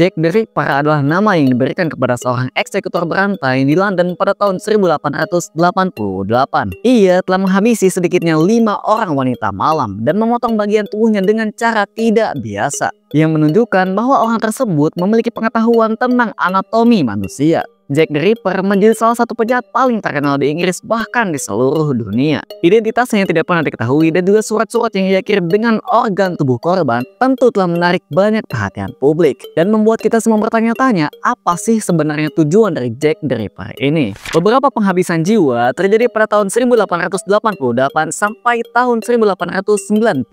Jack the Ripper adalah nama yang diberikan kepada seorang eksekutor berantai di London pada tahun 1888. Ia telah menghabisi sedikitnya 5 orang wanita malam dan memotong bagian tubuhnya dengan cara tidak biasa, yang menunjukkan bahwa orang tersebut memiliki pengetahuan tentang anatomi manusia. Jack the Ripper menjadi salah satu penjahat paling terkenal di Inggris bahkan di seluruh dunia. Identitasnya yang tidak pernah diketahui dan juga surat-surat yang ia kirim dengan organ tubuh korban tentu telah menarik banyak perhatian publik dan membuat kita semua bertanya-tanya apa sih sebenarnya tujuan dari Jack the Ripper ini. Beberapa penghabisan jiwa terjadi pada tahun 1888 sampai tahun 1892.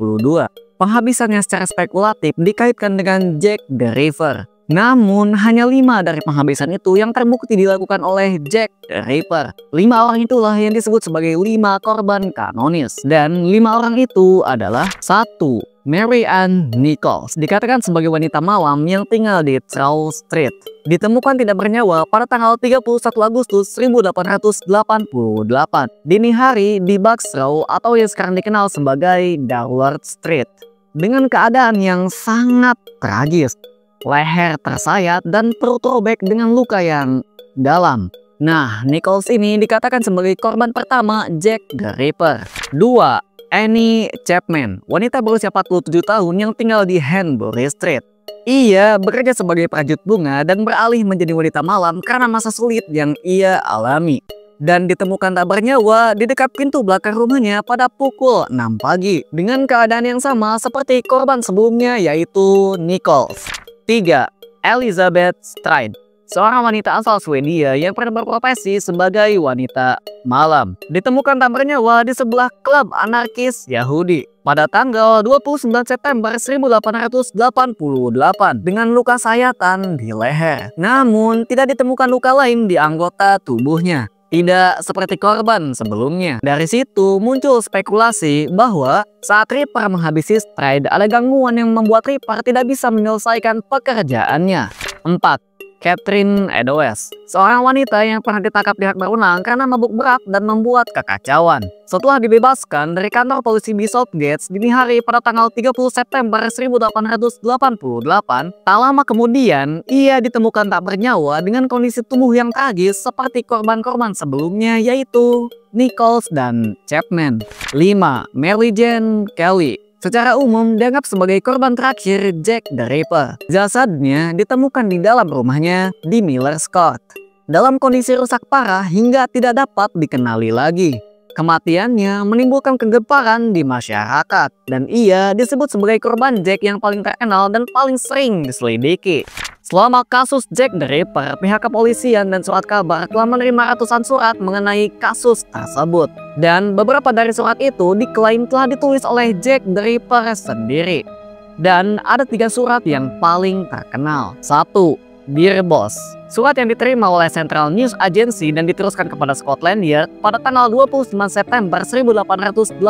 Penghabisannya secara spekulatif dikaitkan dengan Jack the Ripper. Namun, hanya 5 dari penghabisan itu yang terbukti dilakukan oleh Jack the Ripper. 5 orang itulah yang disebut sebagai 5 korban kanonis. Dan 5 orang itu adalah 1. Mary Ann Nichols, dikatakan sebagai wanita malam yang tinggal di Charles Street. Ditemukan tidak bernyawa pada tanggal 31 Agustus 1888 dini hari di Bucks Row atau yang sekarang dikenal sebagai Daward Street. Dengan keadaan yang sangat tragis. Leher tersayat dan perut robek dengan luka yang dalam. Nah, Nichols ini dikatakan sebagai korban pertama Jack the Ripper. 2. Annie Chapman, wanita berusia 47 tahun yang tinggal di Hanbury Street. Ia bekerja sebagai perajut bunga dan beralih menjadi wanita malam karena masa sulit yang ia alami. Dan ditemukan tak bernyawa di dekat pintu belakang rumahnya pada pukul 6 pagi. Dengan keadaan yang sama seperti korban sebelumnya yaitu Nichols. 3. Elizabeth Stride, seorang wanita asal Swedia yang pernah berprofesi sebagai wanita malam. Ditemukan tak bernyawa di sebelah klub anarkis Yahudi pada tanggal 29 September 1888 dengan luka sayatan di leher. Namun, tidak ditemukan luka lain di anggota tubuhnya. Tidak seperti korban sebelumnya. Dari situ muncul spekulasi bahwa saat Ripper menghabisi Stride ada gangguan yang membuat Ripper tidak bisa menyelesaikan pekerjaannya. 4. Catherine Eddowes, seorang wanita yang pernah ditangkap pihak berwenang karena mabuk berat dan membuat kekacauan. Setelah dibebaskan dari kantor polisi Bishopsgate dini hari pada tanggal 30 September 1888, tak lama kemudian ia ditemukan tak bernyawa dengan kondisi tubuh yang tragis seperti korban-korban sebelumnya yaitu Nichols dan Chapman. 5. Mary Jane Kelly, secara umum dianggap sebagai korban terakhir Jack the Ripper. Jasadnya ditemukan di dalam rumahnya di Miller's Court dalam kondisi rusak parah hingga tidak dapat dikenali lagi. Kematiannya menimbulkan kegemparan di masyarakat dan ia disebut sebagai korban Jack yang paling terkenal dan paling sering diselidiki. Selama kasus Jack the Ripper, pihak kepolisian dan surat kabar telah menerima ratusan surat mengenai kasus tersebut. Dan beberapa dari surat itu diklaim telah ditulis oleh Jack the Ripper sendiri. Dan ada 3 surat yang paling terkenal. 1. Dear Boss, surat yang diterima oleh Central News Agency dan diteruskan kepada Scotland Yard pada tanggal 29 September 1888.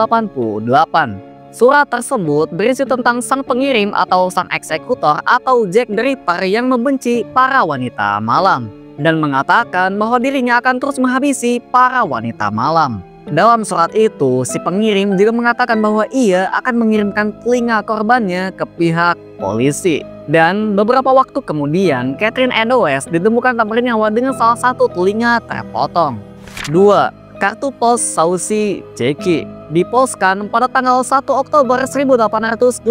Surat tersebut berisi tentang sang pengirim atau sang eksekutor atau Jack the Ripper yang membenci para wanita malam dan mengatakan bahwa dirinya akan terus menghabisi para wanita malam. Dalam surat itu, si pengirim juga mengatakan bahwa ia akan mengirimkan telinga korbannya ke pihak polisi. Dan beberapa waktu kemudian, Catherine Eddowes ditemukan tak bernyawa dengan salah satu telinga terpotong. 2. Kartu pos Saucy Jackie dipolskan pada tanggal 1 Oktober 1888.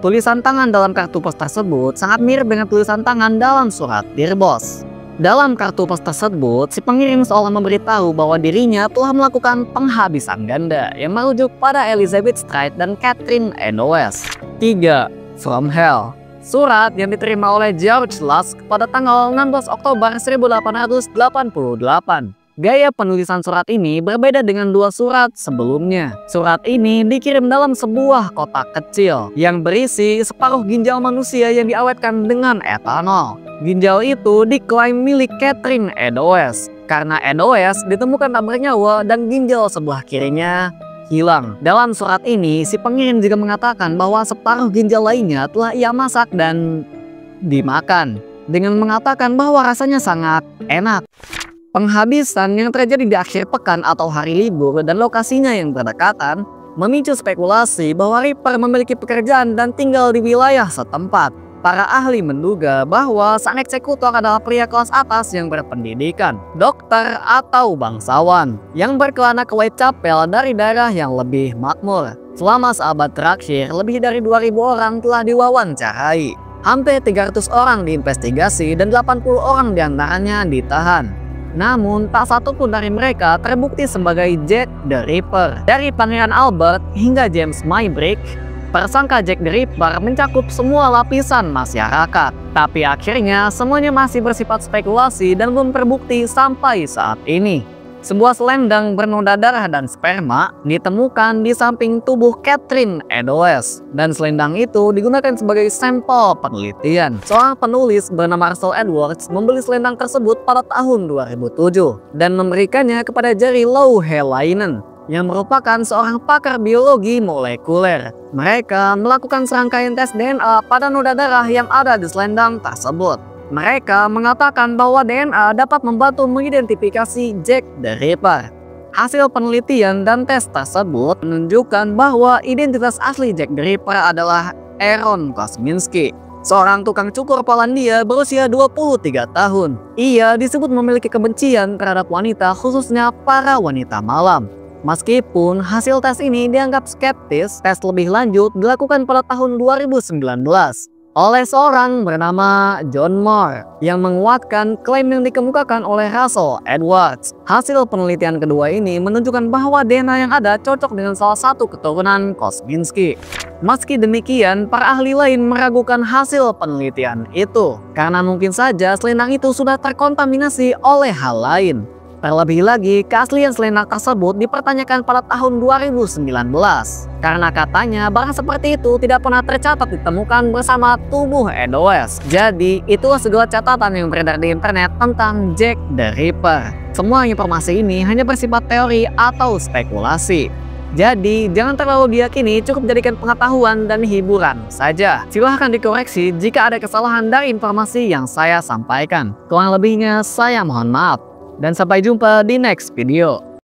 Tulisan tangan dalam kartu pos tersebut sangat mirip dengan tulisan tangan dalam surat Dear Boss. Dalam kartu pos tersebut, si pengirim seolah memberitahu bahwa dirinya telah melakukan penghabisan ganda yang merujuk pada Elizabeth Stride dan Catherine Eddowes. 3. From Hell, surat yang diterima oleh George Lusk pada tanggal 16 Oktober 1888. Gaya penulisan surat ini berbeda dengan 2 surat sebelumnya. Surat ini dikirim dalam sebuah kotak kecil yang berisi separuh ginjal manusia yang diawetkan dengan etanol. Ginjal itu diklaim milik Catherine Eddowes karena Eddowes ditemukan tak bernyawa dan ginjal sebelah kirinya hilang. Dalam surat ini, si pengirim juga mengatakan bahwa separuh ginjal lainnya telah ia masak dan dimakan dengan mengatakan bahwa rasanya sangat enak. Penghabisan yang terjadi di akhir pekan atau hari libur dan lokasinya yang berdekatan memicu spekulasi bahwa Ripper memiliki pekerjaan dan tinggal di wilayah setempat. Para ahli menduga bahwa sang eksekutor adalah pria kelas atas yang berpendidikan, dokter atau bangsawan, yang berkelana ke Whitechapel dari daerah yang lebih makmur. Selama seabad terakhir, lebih dari 2.000 orang telah diwawancarai. Hampir 300 orang diinvestigasi dan 80 orang diantaranya ditahan. Namun, tak satu pun dari mereka terbukti sebagai Jack the Ripper. Dari Pangeran Albert hingga James Maybrick, persangka Jack the Ripper mencakup semua lapisan masyarakat. Tapi akhirnya semuanya masih bersifat spekulasi dan belum terbukti sampai saat ini. Sebuah selendang bernoda darah dan sperma ditemukan di samping tubuh Catherine Eddowes, dan selendang itu digunakan sebagai sampel penelitian. Seorang penulis bernama Russell Edwards membeli selendang tersebut pada tahun 2007 dan memberikannya kepada Jerry Loughelainen yang merupakan seorang pakar biologi molekuler. Mereka melakukan serangkaian tes DNA pada noda darah yang ada di selendang tersebut. Mereka mengatakan bahwa DNA dapat membantu mengidentifikasi Jack the Ripper. Hasil penelitian dan tes tersebut menunjukkan bahwa identitas asli Jack the Ripper adalah Aaron Kosminski, seorang tukang cukur Polandia berusia 23 tahun. Ia disebut memiliki kebencian terhadap wanita, khususnya para wanita malam. Meskipun hasil tes ini dianggap skeptis, tes lebih lanjut dilakukan pada tahun 2019 oleh seorang bernama John Moore yang menguatkan klaim yang dikemukakan oleh Russell Edwards. Hasil penelitian kedua ini menunjukkan bahwa DNA yang ada cocok dengan salah satu keturunan Kosminski. Meski demikian, para ahli lain meragukan hasil penelitian itu karena mungkin saja selendang itu sudah terkontaminasi oleh hal lain. Terlebih lagi, keaslian selendang tersebut dipertanyakan pada tahun 2019 karena katanya barang seperti itu tidak pernah tercatat ditemukan bersama tubuh Eddowes. Jadi, itulah segala catatan yang beredar di internet tentang Jack the Ripper. Semua informasi ini hanya bersifat teori atau spekulasi. Jadi, jangan terlalu diyakini, cukup jadikan pengetahuan dan hiburan saja. Silahkan dikoreksi jika ada kesalahan dari informasi yang saya sampaikan. Kurang lebihnya, saya mohon maaf. Dan sampai jumpa di next video.